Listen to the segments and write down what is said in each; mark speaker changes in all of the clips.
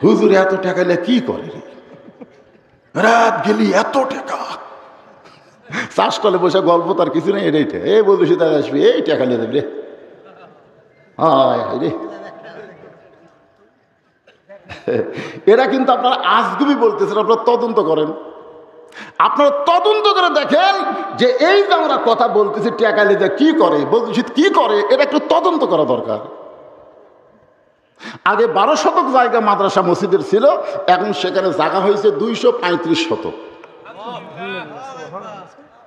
Speaker 1: হুজুর এত টাকা নিয়ে কি করে রে, রাত গেলি এত টাকা, চাষ করলে বসে গল্প তার কিছু নেই, এটাই এই বলছি তারা আসবে এই টাকা নিয়ে দেবে রে, হায় হায় রে। এরা কিন্তু আপনারা আজগুবি বলতেছেন, আপনারা তদন্ত করেন, আপনারা তদন্ত করে দেখেন যে এই যে আমরা কথা বলতেছি টাকা নিয়ে কি করে, বলছি কি করে, এটা একটু তদন্ত করা দরকার। আগে 12 শতক জায়গা মাদ্রাসা মসজিদের ছিল, এখন সেখানে জায়গা হয়েছে 235 শতক।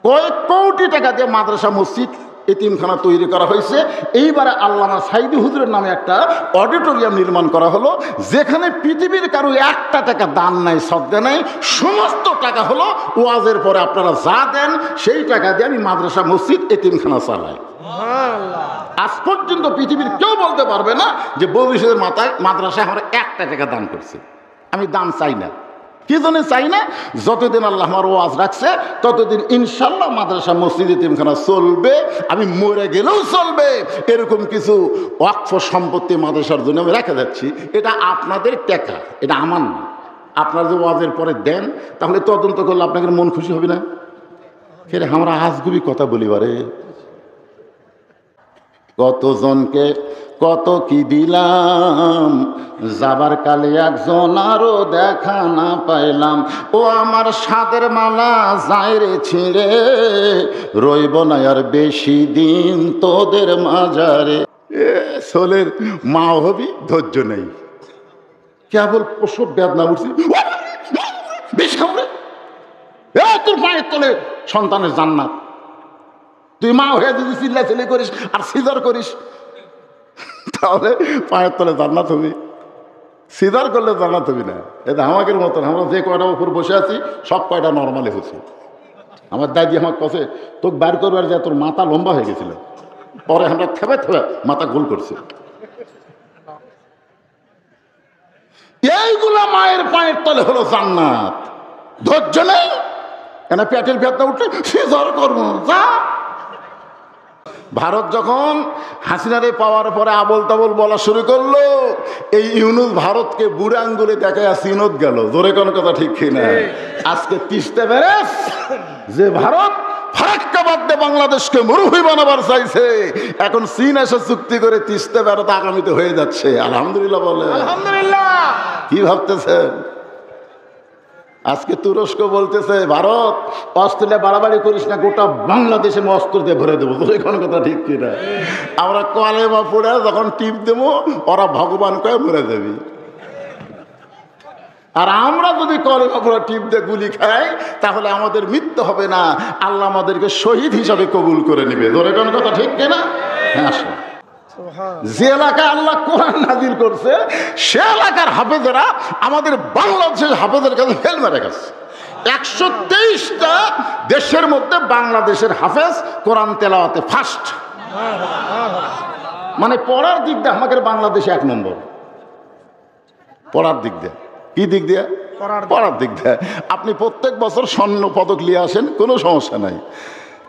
Speaker 1: কয়েক কোটি টাকা দিয়ে মাদ্রাসা মসজিদ এতিমখানা তৈরি করা হয়েছে। এইবারে আল্লামা সাইদি হুজুরের নামে একটা অডিটোরিয়াম নির্মাণ করা হলো, যেখানে পৃথিবীর কারো একটা টাকা দান নাই, সদ্গা নাই, সমস্ত টাকা হলো ওয়াজের পরে আপনারা যা দেন সেই টাকা দিয়ে আমি মাদ্রাসা মসজিদ এতিমখানা চালাই। আজ পর্যন্ত পৃথিবীর কেউ বলতে পারবে না যে ভবিষ্যতের মাদ্রাসায় আমরা একটা টাকা দান করছি। আমি দান চাই না, কি জন্য চাই না, যতদিন আল্লাহ আমার ওয়াজ রাখছে ততদিন ইনশাল্লাহ মাদ্রাসা মসজিদ এতিমখানা চলবে, আমি মরে গেলেও চলবে। এরকম কিছু ওয়াকফ সম্পত্তি মাদ্রাসার জন্য আমি রেখে যাচ্ছি, এটা আপনাদের টাকা, এটা আমার না। আপনারা যে ওয়াজের পরে দেন তাহলে তদন্ত করলে আপনাদের মন খুশি হবে না? ফের আমরা আজগুবি কথা বলি, বারে কতজনকে কত কি দিলাম, যাবার কালে একজন আরো দেখা না পাইলাম, ও আমার সাদের মালা যায় রে ছিঁড়ে, রইব না আর বেশি দিন তোদের মাজারে। সোলের মা হবি, ধৈর্য নেই, কেবল প্রসব বেদনা উঠছি, বেশ খাবরে তোর পায়ের তলে সন্তানের জান্নাত। তুই মা হয়ে যদি চিল্লা চিল্লি করিস আর সিজার করিস তাহলে পায়ের তলে জান্নাত হবি, সিজার করলে জান্নাত হবি না। এটা আমাদের মতন, আমরা যে কয়টা উপর বসে আছি সব কয়টা নর্মালি হচ্ছে। আমার দাদি আমার কাছে তোকে বার করবার যে তোর মাথা লম্বা হয়ে গেছিল, পরে আমরা থেবে থেবে মাথা গোল করছি। এইগুলা মায়ের পায়ের তলে হলো জান্নাত। ধৈর্য নেই কেন, পেটের ব্যথা উঠলে সিজার করবো যা। ভারত যখন হাসিনারে পাওয়ার পরে আবল তাবল বলা শুরু করলো, এই ইউনুস ভারতকে বুড়ে আঙ্গুলে দেখায় চিনত গেল। জোরে কোন কথা ঠিক কিনা? আজকে তিস্তা ব্যারেজ যে ভারত ফারাক্কা বাদ দিয়ে বাংলাদেশকে মরুভূমি বানাবার চাইছে, এখন চীন এসে চুক্তি করে তিস্তা ব্যারেজ আগামীতে হয়ে যাচ্ছে। আলহামদুলিল্লাহ বলে, আলহামদুলিল্লাহ। কি ভাবতেছেন? আজকে তুরস্ক বলতেছে ভারত অস্ট্রেলিয়া বাড়াবাড়ি করিস না, গোটা বাংলাদেশে অস্ত্র দিয়ে ভরে দেবো। কোনো কথা ঠিক কিনা? আমরা কলেমা পড়ে যখন টিপ দেবো ওরা ভগবান কয়ে মরে যাবি, আর আমরা যদি কলেমা পড়ে টিপ দিয়ে গুলি খাই তাহলে আমাদের মৃত্যু হবে না, আল্লাহ আমাদেরকে শহীদ হিসাবে কবুল করে নেবে। ধরে কোনো কথা ঠিক কিনা? হ্যাঁ, আসো। যে এলাকায় আল্লাহ কোরআন নাজিল করছে সে এলাকার হাফেজেরা আমাদের বাংলাদেশের হাফেজের কাছে ফেল মেরে গেছে। 123টা দেশের মধ্যে বাংলাদেশের হাফেজ কোরআন তেলাওয়াতে ফার্স্ট। মানে পড়ার দিক দিয়ে আমাদের বাংলাদেশে 1 নম্বর। পড়ার দিক দিয়ে, কি দিক দিয়ে? পড়ার দিক দিয়ে। আপনি প্রত্যেক বছর স্বর্ণ পদক নিয়ে আসেন, কোনো সমস্যা নাই,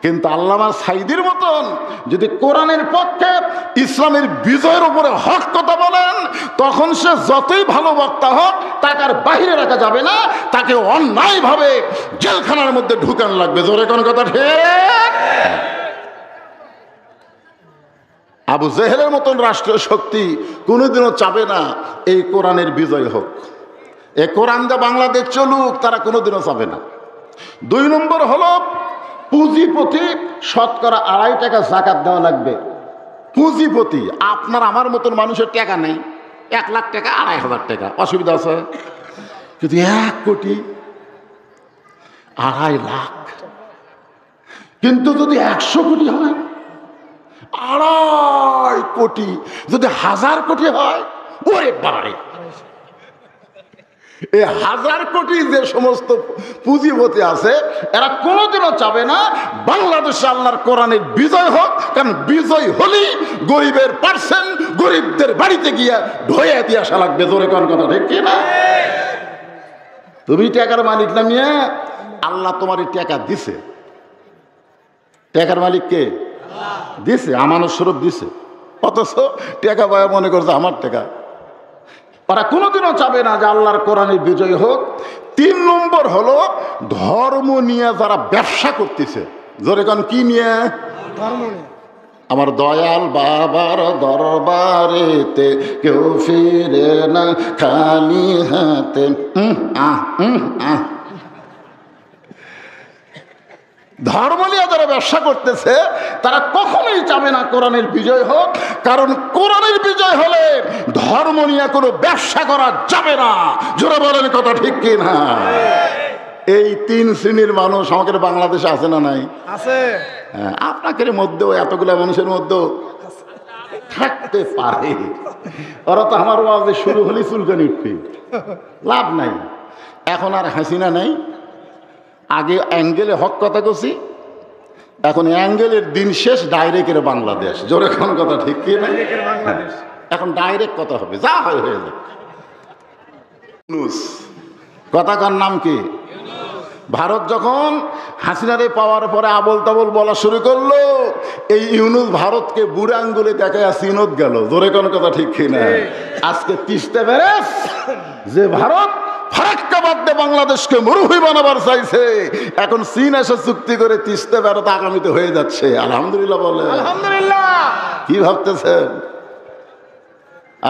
Speaker 1: কিন্তু আল্লামা সাইদির মতন যদি কোরআনের পক্ষে ইসলামের বিজয়ের উপরে হক কথা বলেন, তখন সে যতই ভালো বক্তা হোক তাকে আর বাহিরে রাখা যাবে না, তাকে অন্যায়ভাবে জেলখানার মধ্যে ঢুকান লাগবে। জোরে কোন কথা ঠিক? আবু জেহেলের মতন রাষ্ট্রীয় শক্তি কোনোদিনও চাবে না এই কোরআনের বিজয় হোক, এই কোরআন দিয়ে বাংলাদেশ চলুক, তারা কোনোদিনও চাবে না। 2 নম্বর হলো পুঁজিপতি শতকরা 2.5 টাকা জাকাত দেওয়া লাগবে। পুঁজিপতি আপনার আমার মতন মানুষের টাকা নেই, 1 লাখ টাকা 2.5 টাকা, অসুবিধা আছে? কিন্তু 1 কোটি 2.5 লাখ, কিন্তু যদি 100 কোটি হয়, 2.5 কোটি, যদি 1000 কোটি হয়, ওরে বাবারে, এই 1000 কোটি যে সমস্ত পুঁজিপতি আছে এরা কোনোদিনও চাবে না বাংলাদেশে আল্লাহর কোরআনের বিজয় হোক, কারণ বিজয় হলেই গরিবের পার্সেন্ট গরিবদের বাড়িতে গিয়া ঢয়ে দিয়ে আসা লাগবে। জোরে কোন কথা ঠিক কিনা? তুমি টাকার মালিক না মিয়া, আল্লাহ তোমার টাকা দিছে। টাকার মালিক কে? দিছে, আমানত স্বরূপ দিছে। অথচ টাকা পায় মনে করছে আমার টাকা। ওরা কোনোদিনও চাবে না যে আল্লাহর কোরআনের বিজয় হোক। 3 নম্বর হলো ধর্ম নিয়ে যারা ব্যবসা করতেছে। জোরে কোন কি নিয়ে?
Speaker 2: ধর্ম নিয়ে।
Speaker 1: আমার দয়াল বাবার দরবারেতে কেউ ফিরে না খালি হাতে। ধর্ম নিয়ে যারা ব্যবসা করতেছে তারা কখনোই চাবে না কোরআনের বিজয় হোক, কারণ কোরআনের বিজয় হলে ধর্ম নিয়ে কোনো ব্যবসা করা যাবে না। জোরে বলেন কথা ঠিক কি না? এই 3 শ্রেণীর মানুষ আমাদের বাংলাদেশে আছে না নাই?
Speaker 2: আছে।
Speaker 1: হ্যাঁ, আপনাদের মধ্যেও এতগুলা মানুষের মধ্যেও থাকতে পারে। ওরা তো আমার ওয়াজে শুরু হলে চুলকানি উঠবে, লাভ নাই। এখন আর হাসিনা নাই, আগে অ্যাঙ্গেলে হক কথা কছি, এখন অ্যাঙ্গেলের দিন শেষ, ডাইরেক্টের বাংলাদেশ। জোরে কোন কথা ঠিক কি না? এখন ডাইরেক্ট কথা হবে, যা হয় হয়ে যায়। কথা কার নাম কি? ভারত যখন হাসিনারে পাওয়ার পরে আবল তাবল বলা শুরু করলো, এই ইউনুস ভারতকে বুড়া আঙ্গুলে দেখায় চিনত গেল। জোরে কোন কথা ঠিক কিনা? আজকে তিস্তা ব্যারেজ যে ভারত ফারাক্কা বাদ দিয়ে বাংলাদেশকে মরুভূমি বানাবার চাইছে, এখন চীন এসে চুক্তি করে তিস্তা ব্যারেজ আগামীতে হয়ে যাচ্ছে। আলহামদুলিল্লাহ বলে।
Speaker 2: আলহামদুলিল্লাহ।
Speaker 1: কি ভাবতেছেন?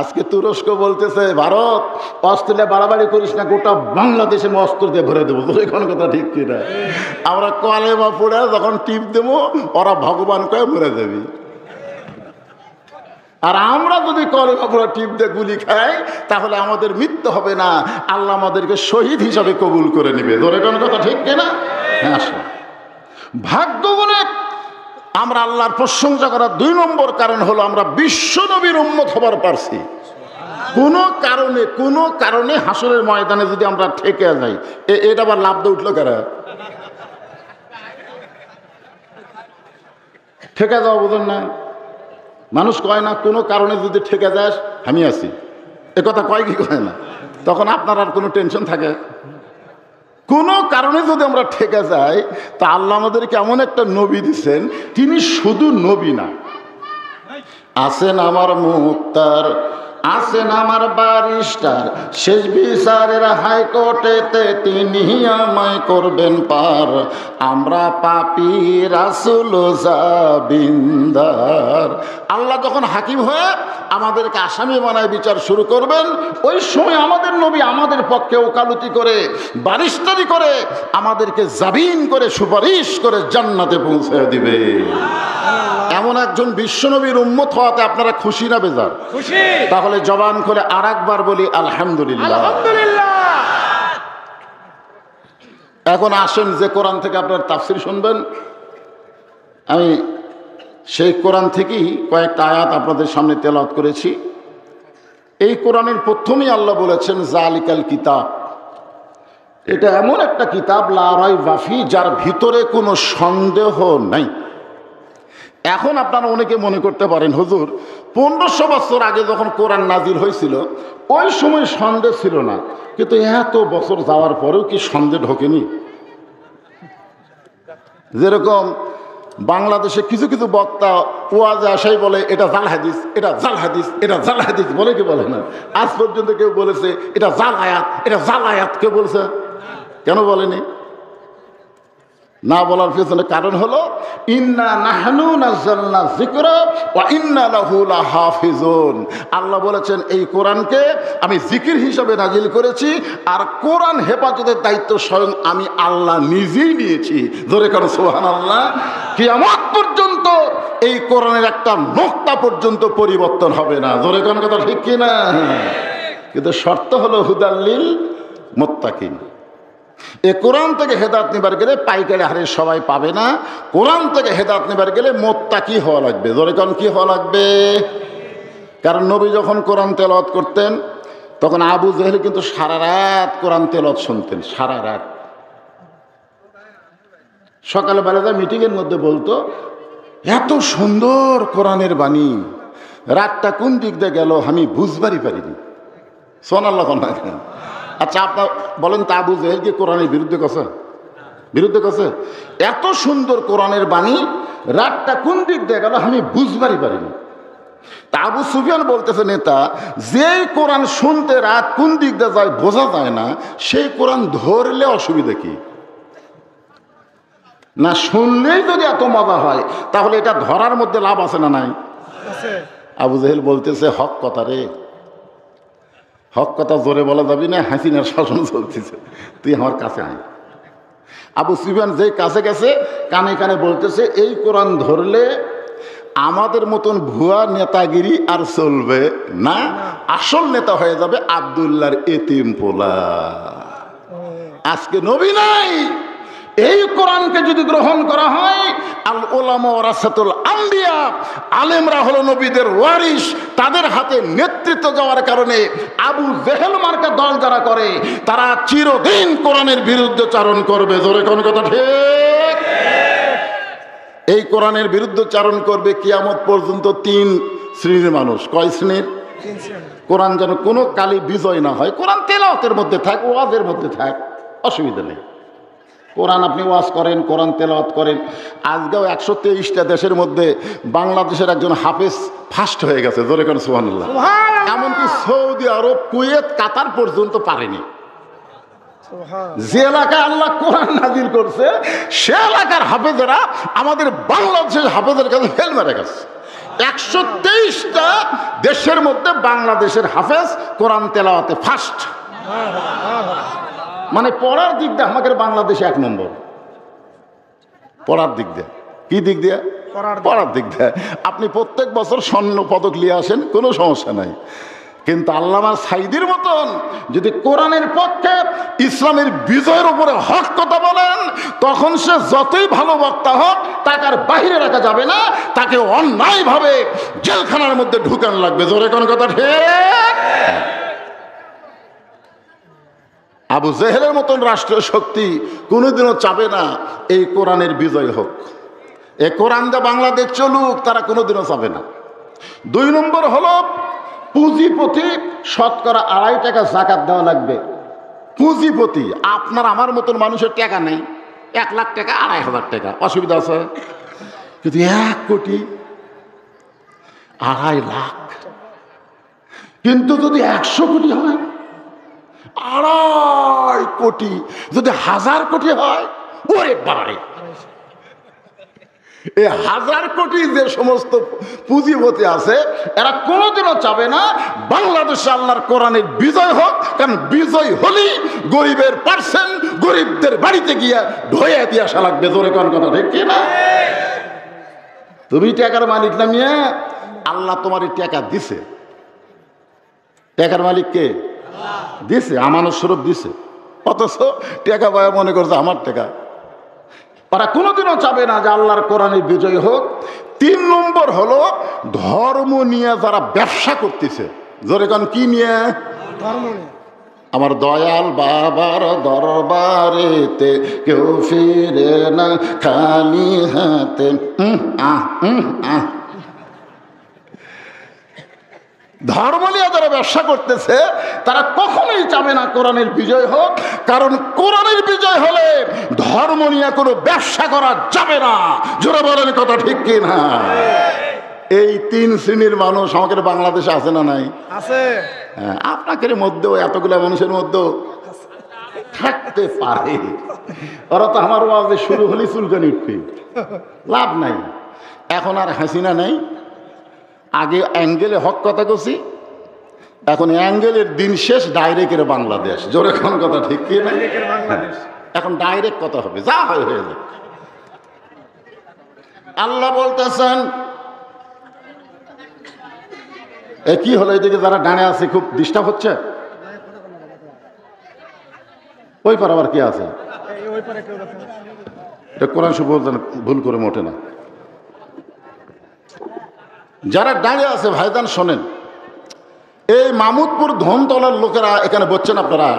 Speaker 1: আজকে তুরস্ক বলতেছে ভারত অস্ট্রেলিয়া বাড়াবাড়ি করিস না, গোটা বাংলাদেশে অস্ত্র দিয়ে ভরে দেবো। কোনো কথা ঠিক কিনা? আমরা কলেমা পড়ে যখন টিপ দেবো, ওরা ভগবান কয়ে মরে যাবি। আর আমরা যদি কলেমা পড়ে টিপ দিয়ে গুলি খাই, তাহলে আমাদের মৃত্যু হবে না, আল্লাহ আমাদেরকে শহীদ হিসাবে কবুল করে নেবে। ধরে কোনো কথা ঠিক কিনা? হ্যাঁ, আসো। ভাগ্য গুণে আমরা আল্লাহর প্রশংসা করার 2 নম্বর কারণ হলো আমরা বিশ্ব নবীর উম্মত হবার পারছি। কোনো কারণে হাসরের ময়দানে যদি আমরা ঠেকে যাই, এটা আবার লাভ দিয়ে উঠলো কারা? ঠেকে যাওয়া বুঝেন না? মানুষ কয় না কোনো কারণে যদি ঠেকে যাস আমি আছি, এ কথা কয় কি কয় না? তখন আপনার আর কোনো টেনশন থাকে? কোনো কারণে যদি আমরা ঠেকে যাই, তা আল্লাহ আমাদেরকে এমন একটা নবী দিচ্ছেন, তিনি শুধু নবী না, আছেন আমার মুক্তার, আছেন আমার বারিস্টার, শেষ বিচারের হাইকোর্টেতে তিনি আমায় করবেন পার, আমরা পাপী রাসূল জাবিন্দার। আল্লাহ যখন হাকিম হয়ে আমাদেরকে আসামি বানায় বিচার শুরু করবেন, ওই সময় আমাদের নবী আমাদের পক্ষে ওকালতি করে, বারিস্টারি করে, আমাদেরকে জামিন করে, সুপারিশ করে জান্নাতে পৌঁছে দিবে। এমন একজন বিশ্বনবীর উম্মত হওয়াতে আপনারা খুশি না বেজার?
Speaker 2: খুশি।
Speaker 1: তাহলে জবান করে আরেকবার বলি আলহামদুলিল্লাহ।
Speaker 2: আলহামদুলিল্লাহ।
Speaker 1: এখন আসেন যে কোরআন থেকে আপনার তাফসীর শুনবেন, আমি সেই কোরআন থেকেই কয়েকটা আয়াত আপনাদের সামনে তেলাওয়াত করেছি। এই কোরআনের প্রথমেই আল্লাহ বলেছেন জালিকাল কিতাব, এটা এমন একটা কিতাব লা রাইবা ফি, যার ভিতরে কোনো সন্দেহ নাই। এখন আপনারা অনেকে মনে করতে পারেন হুজুর 1500 বছর আগে যখন কোরআন নাজিল হয়েছিল ওই সময় সন্দেহ ছিল না, কিন্তু এত বছর যাওয়ার পরেও কি সন্দেহ ঢোকেনি? যেরকম বাংলাদেশে কিছু কিছু বক্তা ওয়াজে আসাই বলে এটা জাল হাদিস, এটা জাল হাদিস, এটা জাল হাদিস, বলে কি বলে না? আজ পর্যন্ত কেউ বলেছে এটা জাল আয়াত, এটা জাল আয়াত কেউ বলছে? কেন বলেনি? না বলার পেছনে কারণ হলো ইন্না নাহনু নাযালনা যিকরা ওয়া ইন্না লাহু লাহাফিজুন। আল্লাহ বলেছেন এই কোরআনকে আমি জিকির হিসাবে নাজিল করেছি, আর কোরআন হেফাজতের দায়িত্ব স্বয়ং আমি আল্লাহ নিজেই নিয়েছি। ধরে কারণ সুবহানাল্লাহ। কিয়ামত পর্যন্ত এই কোরআনের একটা নোক্তা পর্যন্ত পরিবর্তন হবে না। ধরে কোন কথা ঠিক কিনা? কিন্তু শর্ত হলো হুদাল্লিল মুত্তাকিন। এ কোরআন থেকে হেদায়েত নেবার গেলে পাইকারি হারে সবাই পাবে না। কোরআন থেকে হেদায়েত নেবার গেলে মোত্তাকি হওয়া লাগবে। জোরে কোন কি হওয়া লাগবে? কারণ নবী যখন কোরআন তেলাওয়াত করতেন তখন আবু জেহেল কিন্তু সারা রাত কোরআন তেলাওয়াত শুনতেন, সারা রাত। সকালবেলা মিটিংয়ের মধ্যে বলতো এত সুন্দর কোরআনের বাণী, রাতটা কোন দিক দিয়ে গেল আমি বুঝবারই পারিনি। সুবহানাল্লাহ। আচ্ছা আপনার বলেন তা আবু জেহেল কি কোরআনের বিরুদ্ধে কথা? বিরুদ্ধে কথা? এত সুন্দর কোরআনের বাণী রাতটা কোন দিক দিয়ে গেল আমি বুঝবারই পারিনি। তা আবু সুফিয়ান বলতেছে নেতা, যেই কোরআন শুনতে রাত কোন দিক দিয়ে যায় বোঝা যায় না, সেই কোরআন ধরলে অসুবিধা কি? না শুনলেই যদি এত মজা হয় তাহলে এটা ধরার মধ্যে লাভ আছে না নাই? আবু জেহেল বলতেছে হক কথা রে, হক কথা জোরে বলা যাবি না, হাসিনার শাসন চলতেছে, তুই আমার কাছে আয়। আবু সুফিয়ান যেই কাছে গেছে কানে কানে বলতেছে, এই কোরআন ধরলে আমাদের মতন ভুয়া নেতাগিরি আর চলবে না, আসল নেতা হয়ে যাবে আব্দুল্লাহর এতিম পোলা। আজকে নবী নাই, এই কোরআনকে যদি গ্রহণ করা হয়, আল উলামা ওয়ারাসাতুল আম্বিয়া, আলেমরা হলো নবীদের ওয়ারিস, তাদের হাতে নেতৃত্ব যাওয়ার কারণে আবু জেহেল মার্কা দল যারা করে তারা চিরদিন কোরআনের বিরুদ্ধে চারণ করবে। জোরে কোন কথা ঠিক? এই কোরআনের বিরুদ্ধে চারণ করবে কিয়ামত পর্যন্ত 3 শ্রেণীর মানুষ। কয় শ্রেণীর? কোরআন যেন কোনো কালে বিজয় না হয়। কোরআন তেলাওয়াতের মধ্যে থাক, ওয়াজের মধ্যে থাক, অসুবিধা নেই। কোরআন আপনি ওয়াজ করেন, কোরআন তেলাওয়াত করেন। আজকেও 123টা দেশের মধ্যে বাংলাদেশের একজন হাফেজ ফার্স্ট হয়ে গেছে। জোরে কোন সুবহানাল্লাহ। এমনকি সৌদি আরব, কুয়েত, কাতার পর্যন্ত পারেনি। যে এলাকায় আল্লাহ কোরআন নাজিল করছে সে এলাকার হাফেজেরা আমাদের বাংলাদেশের হাফেজের কাছে ফেল মেরে গেছে। 123টা দেশের মধ্যে বাংলাদেশের হাফেজ কোরআন তেলাওয়াতে ফার্স্ট। মানে পড়ার দিক দিয়ে আমাদের বাংলাদেশে 1 নম্বর। পড়ার দিক দিয়ে, কি দিক দিয়ে? পড়ার দিক দিয়ে। আপনি প্রত্যেক বছর স্বর্ণ পদক নিয়ে আসেন, কোনো সমস্যা নাই। কিন্তু আল্লামা সাইদির মতন যদি কোরআনের পক্ষে, ইসলামের বিজয়ের উপরে হক কথা বলেন, তখন সে যতই ভালো বক্তা হোক তাকে আর বাহিরে রাখা যাবে না, তাকে অন্যায়ভাবে জেলখানার মধ্যে ঢুকান লাগবে। জোরে কোন কথা ঠিক? আবু জেহেলের মতন রাষ্ট্রীয় শক্তি কোনোদিনও চাবে না এই কোরআনের বিজয় হোক, এ কোরআন দিয়ে বাংলাদেশ চলুক, তারা কোনোদিনও চাবে না। 2 নম্বর হলো পুঁজিপতি শতকরা 2.5 টাকা জাকাত দেওয়া লাগবে। পুঁজিপতি আপনার আমার মতন মানুষের টাকা নেই, 1 লাখ টাকা, 2.5 টাকা, অসুবিধা আছে। কিন্তু 1 কোটি 2.5 লাখ, কিন্তু যদি 100 কোটি হয়, 2.5 কোটি, যদি 1000 কোটি হয়, ওরে বাবারে, এই 1000 কোটি যে সমস্ত পুঁজিপতি আছে এরা কোনোদিনও চাবে না বাংলাদেশে আল্লাহর কোরআনের বিজয় হোক। কারণ বিজয় হলেই গরিবের পার্সেন্ট গরিবদের বাড়িতে গিয়া ঢয়ে দিয়ে আসা লাগবে। জোরে কোন কথা ঠিক কি না? তুমি টাকার মালিক না মিয়া, আল্লাহ তোমার টাকা দিছে। টাকার মালিক কে? দিছে, আমানত স্বরূপ দিছে। অথচ টাকা পায় মনে করছে আমার টাকা। তারা কোনোদিনও চাবে না যে আল্লাহর কোরআনের বিজয় হোক। 3 নম্বর হলো ধর্ম নিয়ে যারা ব্যবসা করতেছে। জোরে কোন কি নিয়ে?
Speaker 2: ধর্ম নিয়ে।
Speaker 1: আমার দয়াল বাবার দরবারেতে কেউ ফিরে না খালি হাতে। ধর্ম নিয়ে যারা ব্যবসা করতেছে তারা কখনোই চাবে না কোরআনের বিজয় হোক। কারণ কোরআনের বিজয় হলে ধর্ম নিয়ে কোনো ব্যবসা করা যাবে না। জোরে বলেন কথা ঠিক কি না? এই 3 শ্রেণীর মানুষ আমাদের বাংলাদেশে আছে না নাই?
Speaker 2: আছে।
Speaker 1: হ্যাঁ, আপনাদের মধ্যেও এতগুলা মানুষের মধ্যেও থাকতে পারে। ওরা তো আমার ওয়াজে শুরু হলে চুলকানি উঠবে, লাভ নাই। এখন আর হাসিনা নাই, আগে অ্যাঙ্গেলে হক কথা কছি, এখন অ্যাঙ্গেলের দিন শেষ, ডাইরেক্টের বাংলাদেশ। জোরে কোন কথা ঠিক কি না? এখন ডাইরেক্ট কথা হবে, যা হয় হয়ে যাবে। আল্লাহ বলতেছেন, এ কি হলো? এদিকে যারা ডানে আছে খুব ডিস্টার্ব হচ্ছে। ওই পার আবার কে আছে? এটা কোরআন শুভ ভুল করে মোটে না। যারা দাঁড়িয়ে আছে ভাইজান শোনেন, এই মামুদপুর ধনতলার লোকেরা এখানে বলছেন আপনারা,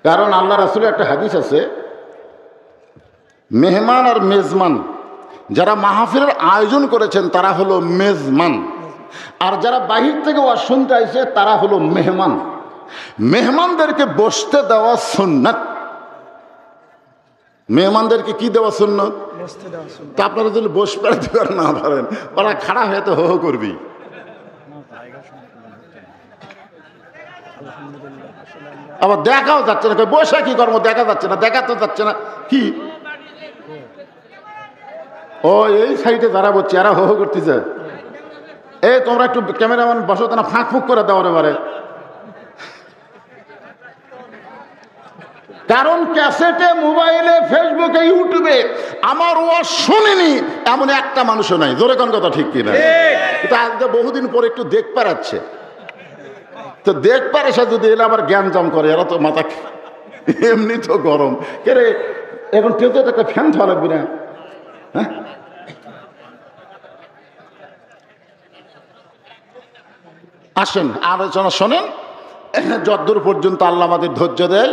Speaker 1: কারণ আল্লাহ রাসূলের একটা হাদিস আছে, মেহমান আর মেজমান, যারা মাহফিলের আয়োজন করেছেন তারা হলো মেজমান, আর যারা বাহির থেকে ওয়াজ শুনতে আইছে তারা হলো মেহমান। মেহমানদেরকে বসতে দেওয়া সুন্নাত, মেহমানদেরকে কি দেওয়া সুন্নত?
Speaker 2: বসতে দেওয়া শুনতে
Speaker 1: তা আপনারা যদি বসে পেড়াতে পারেন না পারেন, ওরা খাড়া হয়ে তো হো হো করবি। আবার দেখাও যাচ্ছে না, বসে কি কর্ম দেখা যাচ্ছে না, দেখা তো যাচ্ছে না কি। ও এই সাইডে যারা বলছে এরা হো হো করতেছে। এই তোমরা একটু ক্যামেরাম্যান বসো না, ফাঁক ফুক করে দাও এবারে। কারণ ক্যাসেটে, মোবাইলে, ফেসবুকে, ইউটিউবে আমার ওয়াজ শুনিনি এমন একটা মানুষও নাই। জোরে কোন কথা ঠিক কিনা? কিন্তু আজকে বহুদিন পরে একটু দেখ পারাচ্ছে, তো দেখ পারে সে যদি এলে আবার জ্ঞান জাম করে, এরা তো মাথা এমনি তো গরম কে রে। এখন কেউ তো একটা ফ্যান থাকা লাগবে না? হ্যাঁ, আসেন আলোচনা শোনেন যতদূর পর্যন্ত আল্লাহ আমাদের ধৈর্য দেয়।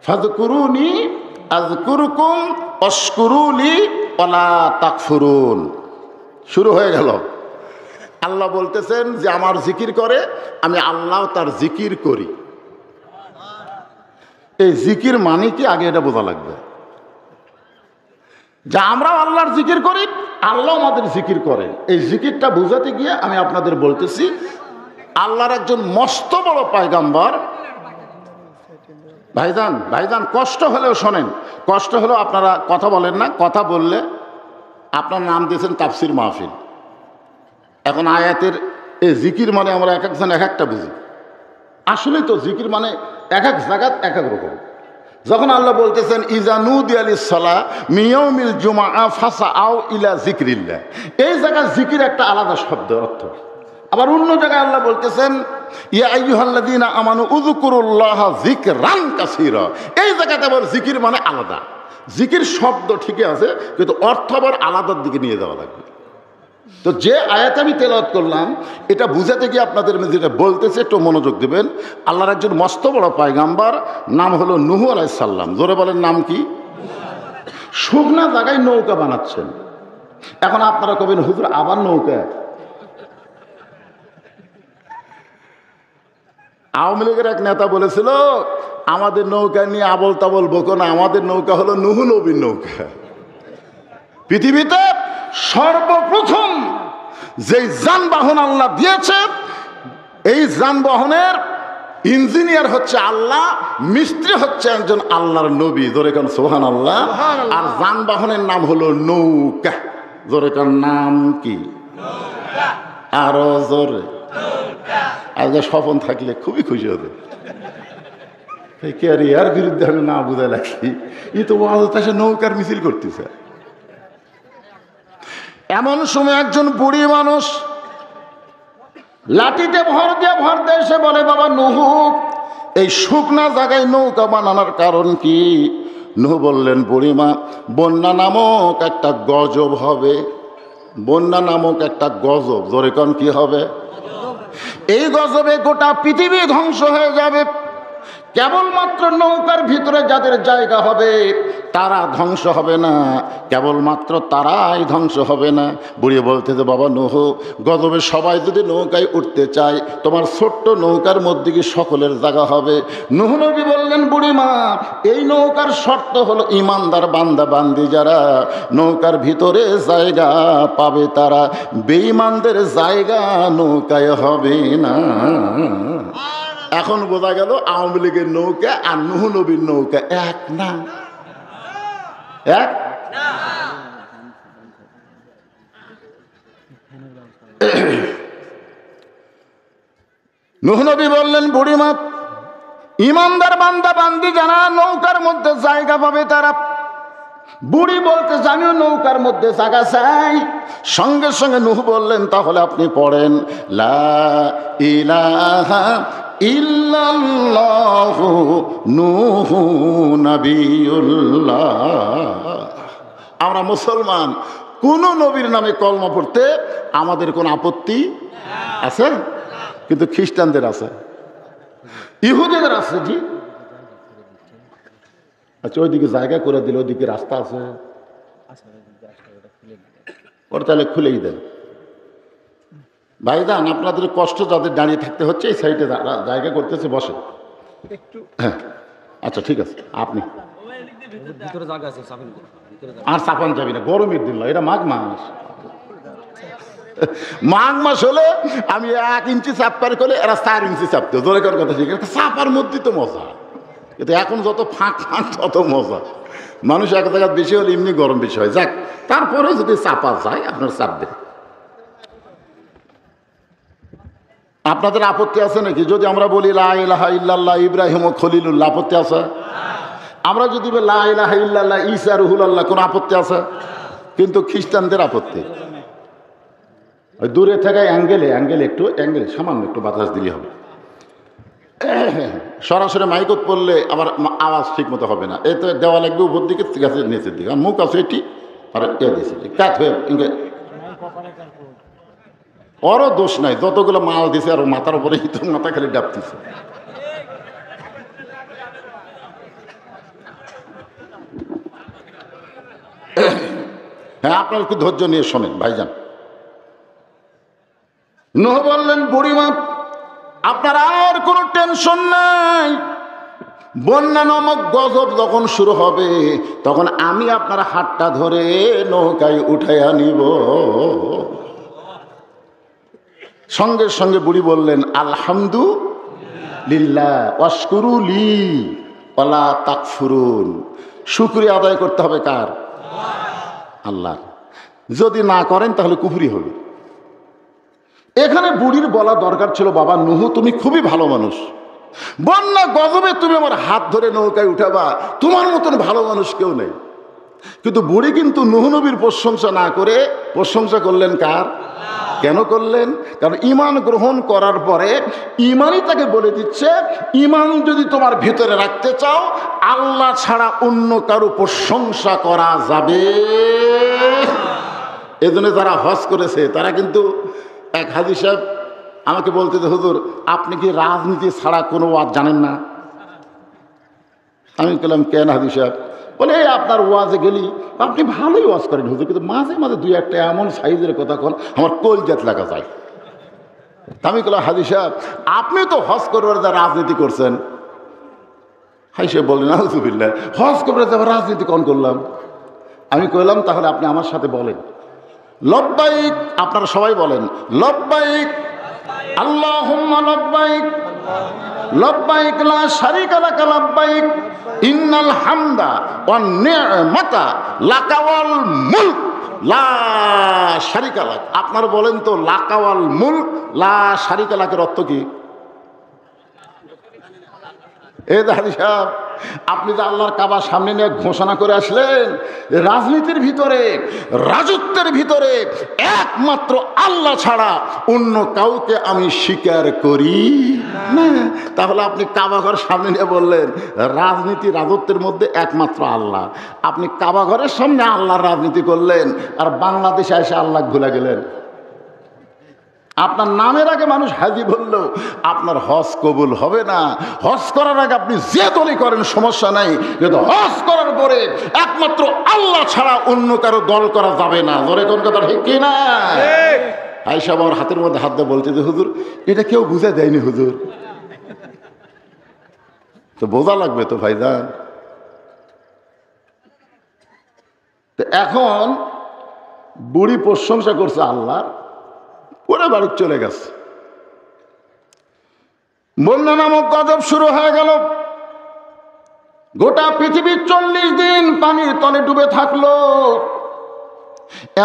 Speaker 1: ফাযকুরুনি আযকুরুকুম ওয়াশকুরুলি ওয়ালা তাকফুরুন। শুরু হয়ে গেল। আল্লাহ বলতেছেন যে আমার জিকির করে, আমি আল্লাহ তার জিকির করি। এই জিকির মানে কি আগে এটা বোঝা লাগবে। যা আমরাও আল্লাহর জিকির করি, আল্লাহ আমাদের জিকির করে। এই জিকিরটা বোঝাতে গিয়ে আমি আপনাদের বলতেছি, আল্লাহর একজন মস্ত বড় পয়গম্বর। ভাইজান ভাইজান কষ্ট হলেও শোনেন, কষ্ট হলেও আপনারা কথা বলেন না। কথা বললে আপনার নাম দিয়েছেন তাফসির মাহফিল। এখন আয়াতের এই জিকির মানে আমরা এক একজন এক একটা বুঝি। আসলে তো জিকির মানে এক এক জায়গাত এক এক রকম। যখন আল্লাহ বলতেছেন ইজানুদি আলিস সালাহ মিয়াউমিল জুমআ ফাসআউ ইলা যিকরিল্লাহ, এই জায়গায় জিকির একটা আলাদা শব্দ অর্থ। আবার অন্য জায়গায় আল্লাহ বলতেছেন ইয়া আইয়ুহাল্লাযীনা আমানু উযকুরুল্লাহা যিকরান কাসীরা, এই জায়গাতে আবার জিকির মানে আলাদা। জিকির শব্দ ঠিকই আছে, কিন্তু অর্থ আবার আলাদার দিকে নিয়ে যাওয়া লাগবে। তো যে আয়াত আমি তেলাওয়াত করলাম, এটা বুঝাতে গিয়ে আপনাদের যেটা বলতেছে একটু মনোযোগ দেবেন। আল্লাহর একজন মস্ত বড় পয়গম্বর, নাম হলো নূহ আলাইহিস সালাম। জোরে বলেন নাম কি? শুকনা জায়গায় নৌকা বানাচ্ছেন। এখন আপনারা কবেন হুজুর আবার নৌকা? আওয়ামী লীগের এক নেতা বলেছিল আমাদের নৌকা নিয়ে আবল তাবল বকো না, আমাদের নৌকা হলো নূহ নবীর নৌকা। পৃথিবীতে সর্বপ্রথম যে যানবাহন আল্লাহ দিয়েছে, এই যানবাহনের ইঞ্জিনিয়ার হচ্ছে আল্লাহ, মিস্ত্রি হচ্ছে একজন আল্লাহর নবী। জোরে কান সুবহানাল্লাহ। আর যানবাহনের নাম হলো নৌকা। জোরে কান নাম কি? আরো জোরে। আজকে স্বপন থাকলে খুবই খুশি হবে। কে আর এর বিরুদ্ধে আমি না বুঝাই লাগছি, ই তো সে নৌকার মিছিল করতেছে। এমন সময় একজন বুড়ি মানুষ লাঠিতে ভর দিয়ে এসে বলে বাবা নূহ, এই শুকনা জায়গায় নৌকা বানানোর কারণ কি? নূহ বললেন বুড়িমা, বন্যা নামক একটা গজব হবে। বন্যা নামক একটা গজব। জোরে কোন কি হবে? এই গজবে গোটা পৃথিবী ধ্বংস হয়ে যাবে। কেবলমাত্র নৌকার ভিতরে যাদের জায়গা হবে তারা ধ্বংস হবে না, কেবলমাত্র তারাই ধ্বংস হবে না। বুড়ি বলতেছে বাবা নূহ, গজবে সবাই যদি নৌকায় উঠতে চায়, তোমার ছোট্ট নৌকার মধ্যে কি সকলের জায়গা হবে? নূহ নবী বললেন বুড়িমা, এই নৌকার শর্ত হলো ইমানদার বান্দা বান্দি যারা নৌকার ভিতরে জায়গা পাবে, তারা বেঈমানদের জায়গা নৌকায় হবে না। এখন বোঝা গেল আওয়ামী লীগের নৌকা আর নূহ নবীর নৌকা এক না, এক। নূহ নবী বললেন বুড়িমা, ইমানদার বান্দা বান্দি যারা নৌকার মধ্যে জায়গা পাবে তারা। বুড়ি বলতে আমিও নৌকার মধ্যে জায়গা চাই। সঙ্গে সঙ্গে নূহ বললেন তাহলে আপনি পড়েন লা ইলাহা ইল্লাল্লাহু নূহু নবিয়ুল্লাহ। আমরা মুসলমান, কোন নবীর নামে কলমা পড়তে আমাদের কোন আপত্তি আছে? কিন্তু খ্রিস্টানদের আছে, ইহুদিদের আছে। জি আচ্ছা, ওইদিকে জায়গা করে দিল, ওইদিকে রাস্তা আছে, ওরা তাহলে খুলেই দেন। ভাইজান আপনাদের কষ্ট, যাদের দাঁড়িয়ে থাকতে হচ্ছে এই সাইডে জায়গা করতেছে, বসে। হ্যাঁ আচ্ছা ঠিক আছে। আপনি
Speaker 3: ভিতরে জায়গা আছে চাপেন ভিতরে
Speaker 1: আর চাপান যাবি না, গরমের দিন নয়, এটা মাঘ মাস। মাঘ মাস হলে আমি 1 ইঞ্চি চাপ পার করলে এরা 4 ইঞ্চি চাপতে, জোরে করার কথা ঠিক আছে, চাপার মধ্যে তো মজা। কিন্তু এখন যত ফাঁক ফাঁক তত মজা। মানুষ এক জায়গা বেশি হলে এমনি গরম বেশি হয়, যাক তারপরে যদি চাপা যায় আপনার চাপবেন। আপনাদের আপত্তি আছে নাকি যদি আমরা বলি লা ইলাহা ইল্লাল্লাহ ইব্রাহিম ও খলিলুল্লাহ? আপত্তি আছে? আমরা যদি বলি লা ইলাহা ইল্লাল্লাহ ঈসা রুহুল্লাহ, কোন আপত্তি আছে? কিন্তু খ্রিস্টানদের আপত্তি। ওই দূরে থেকে অ্যাঙ্গেলে সামান্য একটু বাতাস দিলে হবে। সরাসরি মাইকত পড়লে আবার আওয়াজ ঠিক মতো হবে না। এ তো দেওয়া লাগবে উপর দিকে, গাছের নিচের দিকে, আর মুখ আছে এটি আর এ দিয়েছে কাত হয়ে। ওরও দোষ নাই, যতগুলো মাল দিছে আর মাথার উপরে মাথা খালি ডাবতেছে। হ্যাঁ, আপনার একটু ধৈর্য নিয়ে শোনেন ভাইজান। নূহ বললেন, বুড়িমা আপনার আর কোনো টেনশন নাই, বন্যা নামক গজব যখন শুরু হবে তখন আমি আপনার হাতটা ধরে নৌকায় উঠাইয়া নিব। সঙ্গে সঙ্গে বুড়ি বললেন, আলহামদুলিল্লাহ ওয়াশকুরু লি ওয়ালা তাকফুরুন। শুকরিয়া আদায় করতে হবে কার? আল্লাহ। যদি না করেন তাহলে কুফরি হবে। এখানে বুড়ির বলা দরকার ছিল, বাবা নূহ তুমি খুবই ভালো মানুষ, বন্যা গজবে তুমি আমার হাত ধরে নৌকায় উঠাবা, তোমার মতন ভালো মানুষ কেউ নেই। কিন্তু বুড়ি কিন্তু নূহ নবীর প্রশংসা না করে প্রশংসা করলেন কার? কেন করলেন? কারণ ঈমান গ্রহণ করার পরে ঈমানই তাকে বলে দিচ্ছে, ঈমান যদি তোমার ভিতরে রাখতে চাও আল্লাহ ছাড়া অন্য কারো প্রশংসা করা যাবে। এজন্য যারা হজ করেছে তারা কিন্তু, এক হাজী সাহেব আমাকে বলতে, হুজুর আপনি কি রাজনীতি ছাড়া কোনো ওয়াজ জানেন না? আমি বললাম, কেন হাজী সাহেব? বলে আপনার ওয়াজে গেলি আপনি ভালোই ওয়াজ করেন হুজুর, কিন্তু মাঝে মাঝে 2-1টা এমন সাইজের কথা কোন আমার কলজাত লাগা যায়। আমি বললাম, হাজী সাহেব আপনি তো হজ করবার যা রাজনীতি করছেন। হাই সাহেব বললেন, আউযুবিল্লাহ, হজ করবার যা রাজনীতি কোন করলাম? আমি কইলাম, তাহলে আপনি আমার সাথে বলেন লব্বাইক। আপনারা সবাই বলেন লব্বাইক আল্লাহুম্মা লব্বাইক লব্বাইক লা শারীকা লাকা লব্বাইক ইন্নাল হামদা ওয়ান নি'মাতা লাকা ওয়াল মুলক লা শারীকা লাক। আপনারা বলেন তো লাকা ওয়াল মুলক লা শারীকা লাকের অর্থ কি? এই হাজী সাহেব আপনি যে আল্লাহর কাবা সামনে নিয়ে ঘোষণা করে আসলেন, রাজনীতির ভিতরে রাজত্বের ভিতরে একমাত্র আল্লাহ ছাড়া অন্য কাউকে আমি স্বীকার করি না। তাহলে আপনি কাবাঘর সামনে নিয়ে বললেন রাজনীতি রাজত্বের মধ্যে একমাত্র আল্লাহ, আপনি কাবাঘরের সামনে আল্লাহর রাজনীতি করলেন আর বাংলাদেশে এসে আল্লাহ ভুলে গেলেন। আপনার নামের আগে মানুষ হাজি বলল আপনার হজ কবুল হবে না। হজ করার আগে আপনি যে দলই করেন সমস্যা নাই, কিন্তু হজ করার পরে একমাত্র আল্লাহ ছাড়া অন্য কারো দল করা যাবে না। ধরে কোন কথা ঠিক কি না? আয়েশা আমার হাতের মধ্যে হাত দিয়ে বলছে যে হুজুর এটা কেউ বুঝে দেয়নি হুজুর। তো বোঝা লাগবে তো ভাইজান। তো এখন বুড়ি প্রশংসা করছে আল্লাহর, ওরা বাড়ি চলে গেছে। বন্যা নামক গজব শুরু হয়ে গেল। গোটা পৃথিবী 40 দিন পানির তলে ডুবে থাকলো,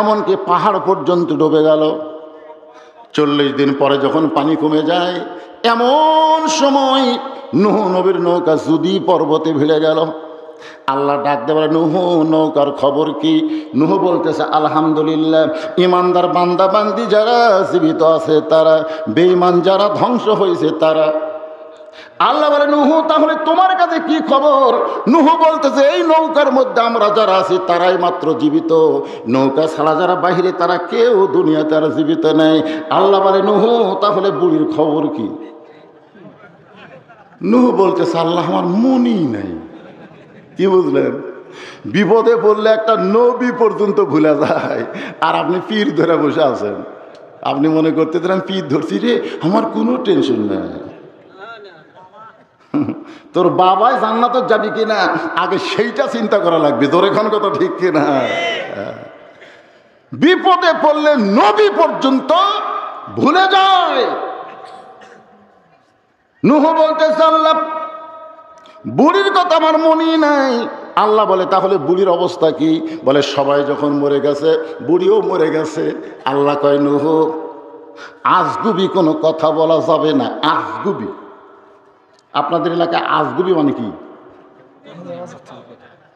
Speaker 1: এমনকি পাহাড় পর্যন্ত ডুবে গেল। 40 দিন পরে যখন পানি কমে যায় এমন সময় নূহ নবীর নৌকা জুদি পর্বতে ভিড়ে গেল। আল্লাহ ডাক দিয়ে বলে, নূহ নৌকার খবর কি? নূহ বলতেছে, আলহামদুলিল্লাহ, ইমানদার বান্দা বান্দি যারা জীবিত আছে তারা, বেঈমান যারা ধ্বংস হয়েছে তারা। আল্লাহ বলে, নূহ তাহলে তোমার কাছে কি খবর? নূহ বলতেছে, এই নৌকার মধ্যে আমরা যারা আছি তারাই মাত্র জীবিত, নৌকা ছাড়া যারা বাহিরে তারা কেউ দুনিয়াতে আর জীবিত নেই। আল্লাহ বলে, নূহ তাহলে বুড়ির খবর কি? নূহ বলতেছে, আল্লাহ আমার মনই নাই। কি বুঝলেন? বিপদে পড়লে একটা নবী পর্যন্ত ভুলে যায়, আর আপনি পীর ধরে বসে আছেন। আপনি মনে করতে আমি পীর ধরছি রে, আমার কোনো টেনশন নাই। তোর বাবাই জান্নাতে যাবি কিনা আগে সেইটা চিন্তা করা লাগবে। জোরে খান কথা ঠিক কিনা? বিপদে পড়লে নবী পর্যন্ত ভুলে যায়। নূহ বলতেছে, আল্লাহ বুড়ির কথা আমার মনেই নাই। আল্লাহ বলে, তাহলে বুড়ির অবস্থা কি? বলে, সবাই যখন মরে গেছে বুড়িও মরে গেছে। আল্লাহ কয়, নূহ আজগুবি কোনো কথা বলা যাবে না। আজগুবি, আপনাদের এলাকায় আজগুবি মানে কি?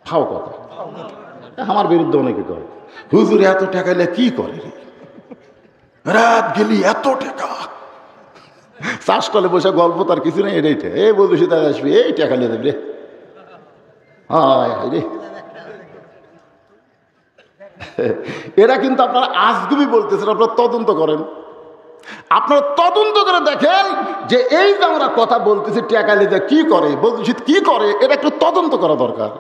Speaker 1: ফাও কথা। আমার বিরুদ্ধে অনেকে কয়, হুজুর এত টাকা এলে কি করে রে, রাত গেলি এত টাকা। চাষ করলে বসে গল্প তার কিছু নেই। এটাইটা এই বলবি তার আসবি, এই টাকা নিয়ে দেবে রে। হায় হায় রে, এরা কিন্তু আপনারা আজগুবি বলতেছেন। আপনারা তদন্ত করেন, আপনারা তদন্ত করে দেখেন যে এই যে আমরা কথা বলতেছি টাকা নিয়ে কি করে, বলছি কি করে, এটা একটু তদন্ত করা দরকার।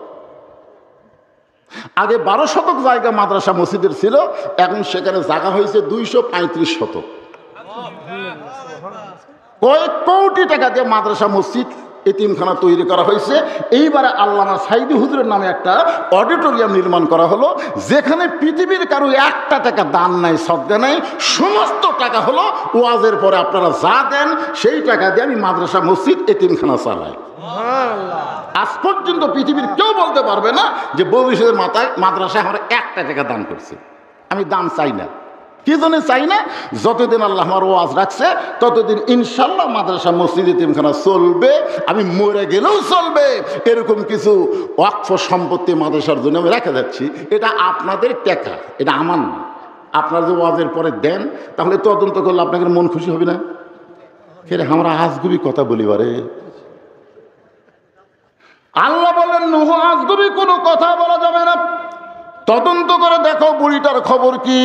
Speaker 1: আগে 12 শতক জায়গা মাদ্রাসা মসজিদের ছিল, এখন সেখানে জায়গা হয়েছে 235 শতক। কয়েক কোটি টাকা দিয়ে মাদ্রাসা মসজিদ এতিমখানা তৈরি করা হয়েছে। এইবারে আল্লামা সাইদি হুজুরের নামে একটা অডিটোরিয়াম নির্মাণ করা হলো, যেখানে পৃথিবীর কারো একটা টাকা দান নাই, সদ্গা নাই, সমস্ত টাকা হলো ওয়াজের পরে আপনারা যা দেন সেই টাকা দিয়ে আমি মাদ্রাসা মসজিদ এতিমখানা চালাই। আজ পর্যন্ত পৃথিবীর কেউ বলতে পারবে না যে ভবিষ্যতের মাথায় মাদ্রাসায় আমরা একটা টাকা দান করছি। আমি দান চাই না। কি জন্য চাই না? যতদিন আল্লাহ আমার ওয়াজ রাখছে ততদিন ইনশাল্লাহ মাদ্রাসা মসজিদ এতিমখানা চলবে, আমি মরে গেলেও চলবে। এরকম কিছু ওয়াকফ সম্পত্তি মাদ্রাসার জন্য আমি রেখে যাচ্ছি। এটা আপনাদের টাকা, এটা আমার না। আপনারা যে ওয়াজের পরে দেন, তাহলে তদন্ত করলে আপনাদের মন খুশি হবে না? ফের আমরা আজগুবি কথা বলিবারে। আল্লাহ বলেন, নূহ আজগুবি কোনো কথা বলা যাবে না। তদন্ত করে দেখো বুড়িটার খবর কি।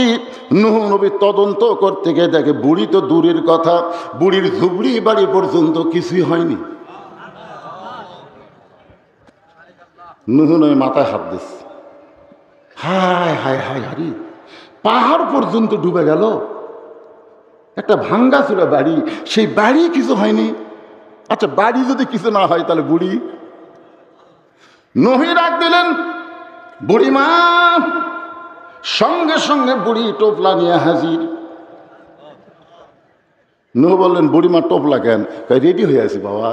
Speaker 1: নূহ নবী তদন্ত করতে গিয়ে দেখে বুড়ি তো দূরের কথা, বুড়ির ঝুবড়ি বাড়ি পর্যন্ত কিছুই হয়নি। নূহ নবী মাথায় হাত দিচ্ছে, হায় হায় হায় হারি, পাহাড় পর্যন্ত ডুবে গেল। একটা ভাঙ্গা ছিল বাড়ি, সেই বাড়ি কিছু হয়নি। আচ্ছা, বাড়ি যদি কিছু না হয় তাহলে বুড়ি? নবী ডাক দিলেন, বুড়িমা। সঙ্গে সঙ্গে বুড়ি টোপলা নিয়ে হাজির। নূহ বললেন, বুড়িমা টোপলা কেন? রেডি হয়ে আছি বাবা,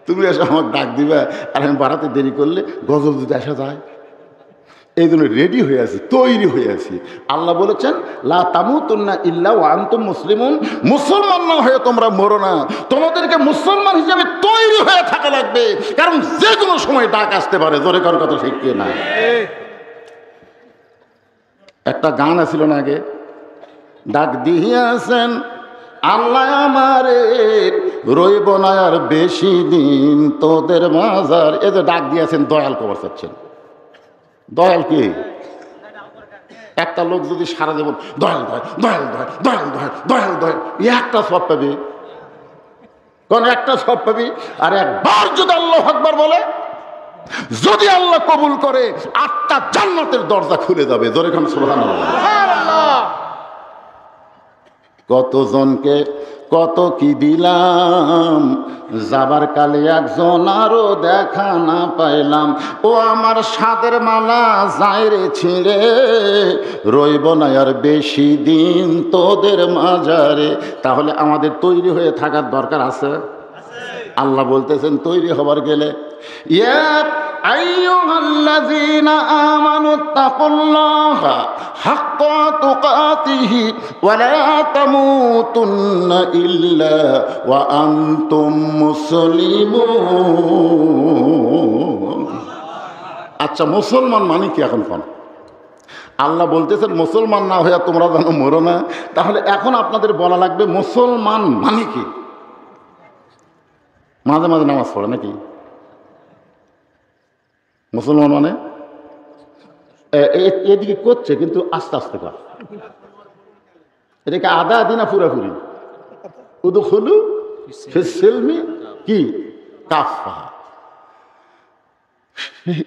Speaker 1: তুমি এসে আমাকে ডাক দিবে, আর আমি বাড়াতে দেরি করলে গজব যদি আসা যায়, এই জন্য রেডি হয়ে আছি, তৈরি হয়ে আছি। আল্লাহ বলেছেন, লা তামুতুন্না ইল্লা ওয়া আনতুম মুসলিমুন, মুসলমান না হয়ে তোমরা মরো না। তোমাদেরকে মুসলমান হিসেবে তৈরি হয়ে থাকা লাগবে, কারণ যে কোনো সময় ডাক আসতে পারে। জোরে কারো কথা ঠিক না? একটা গান আছিল না আগে, ডাক দিয়াছেন আল্লাহ আমারে, রইব না আর বেশি দিন তোদের মাজার। এ যে ডাক দিয়েছেন, দয়াল কবার চাচ্ছেন। দয়াল কি? একটা লোক যদি সারা জীবন দয়াল দয়াল দয়াল দয়াল দয়াল দয়াল দয়াল দয়াল, একটা সব পাবি, কোন একটা সব পাবি। আর একবার যদি আল্লাহু আকবার বলে, যদি আল্লাহ কবুল করে, 8টা জান্নাতের দরজা খুলে যাবে। জোরে কোন সুবহানাল্লাহ। কতজনকে কত কি দিলাম, যাবার কালে একজন আরো দেখা না পাইলাম। ও আমার সাদের মালা যায় রে ছিঁড়ে, রইব না আর বেশি দিন তোদের মাজারে। তাহলে আমাদের তৈরি হয়ে থাকার দরকার আছে। আল্লাহ বলতেছেন, তৈরি হবার গেলে, ইয়া আইয়ুহাল্লাযীনা আমানুত্তাকুল্লাহা হাক্কা তুকাতিহি ওয়া লা তামুতুন্না ইল্লা ওয়া আনতুম মুসলিমুন। আচ্ছা, মুসলমান মানে কি এখন কোন? আল্লাহ বলতেছেন, মুসলমান না হইয়া তোমরা যেন মরো না। তাহলে এখন আপনাদের বলা লাগবে মুসলমান মানে কি। মাঝে মাঝে নামাজ পড়ে নাকি? মুসলমান মানে এদিকে করছে, কিন্তু আস্তে আস্তে কর। এটাকে আদা আদি না পুরাপুরি? উদখুলু ফিস সিলমি কি কাফা।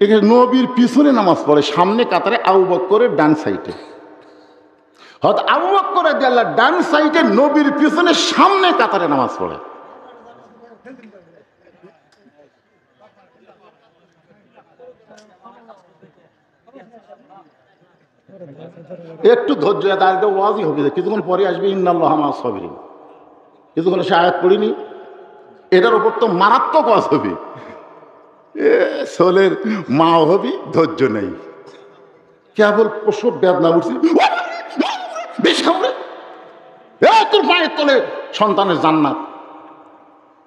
Speaker 1: এখানে নবীর পিছনে নামাজ পড়ে, সামনে কাতারে আবু বকরের ডান সাইডে। হয়তো আবু বকর রাদিয়াল্লাহু ডান সাইডে, নবীর পিছনে সামনে কাতারে নামাজ পড়ে। একটু ধৈর্য আজকে ওয়াজই হবে, কিছুক্ষণ পরে আসবে ইন্নাল্লাহ মা সাবিরিন। কিছুক্ষণ সে আয়াত পড়িনি, এটার উপর তো মারাত্মক ওয়াজ হবে। সোলের মা হবি, ধৈর্য নেই, কেবল প্রসব বেদনা উঠছে, বেশ খাবরে তোর মায়ের তলে সন্তানের জান্নাত।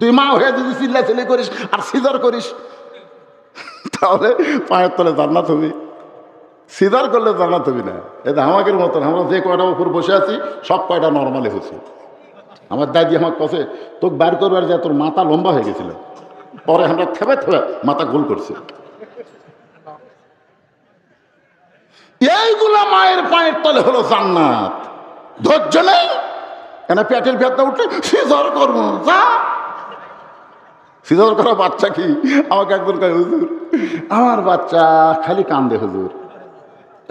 Speaker 1: তুই মা হয়ে যদি চিল্লা চিল্লি করিস আর সিজার করিস, তাহলে পায়ের তলে জান্নাত হবে। সিজার করলে জান্নাত হবি না। এটা আমাদের মতন, আমরা যে কয়টা উপর বসে আছি সব কয়টা নর্মালি হচ্ছে। আমার দাদি আমার কাছে তোকে বার করবার যে তোর মাথা লম্বা হয়ে গেছিল, পরে আমরা থেবে থেবে মাথা গোল করছে। এইগুলা মায়ের পায়ের তলে হলো জান্নাত। ধৈর্য নেই কেন, পেটের ব্যথা উঠলে সিজার করবো, যা সিজার করা বাচ্চা কি? আমাকে একজন কয়, হুজুর আমার বাচ্চা খালি কান্দে, হুজুর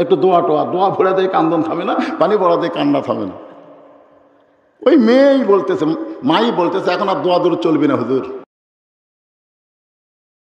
Speaker 1: একটু দোয়া ভরে দেয়, কান্দন থামে না, পানি পড়া দেয়, কান্না থামে না। ওই মেয়েই বলতেছে, মাই বলতেছে এখন আর দোয়া দূর চলবে না হুজুর,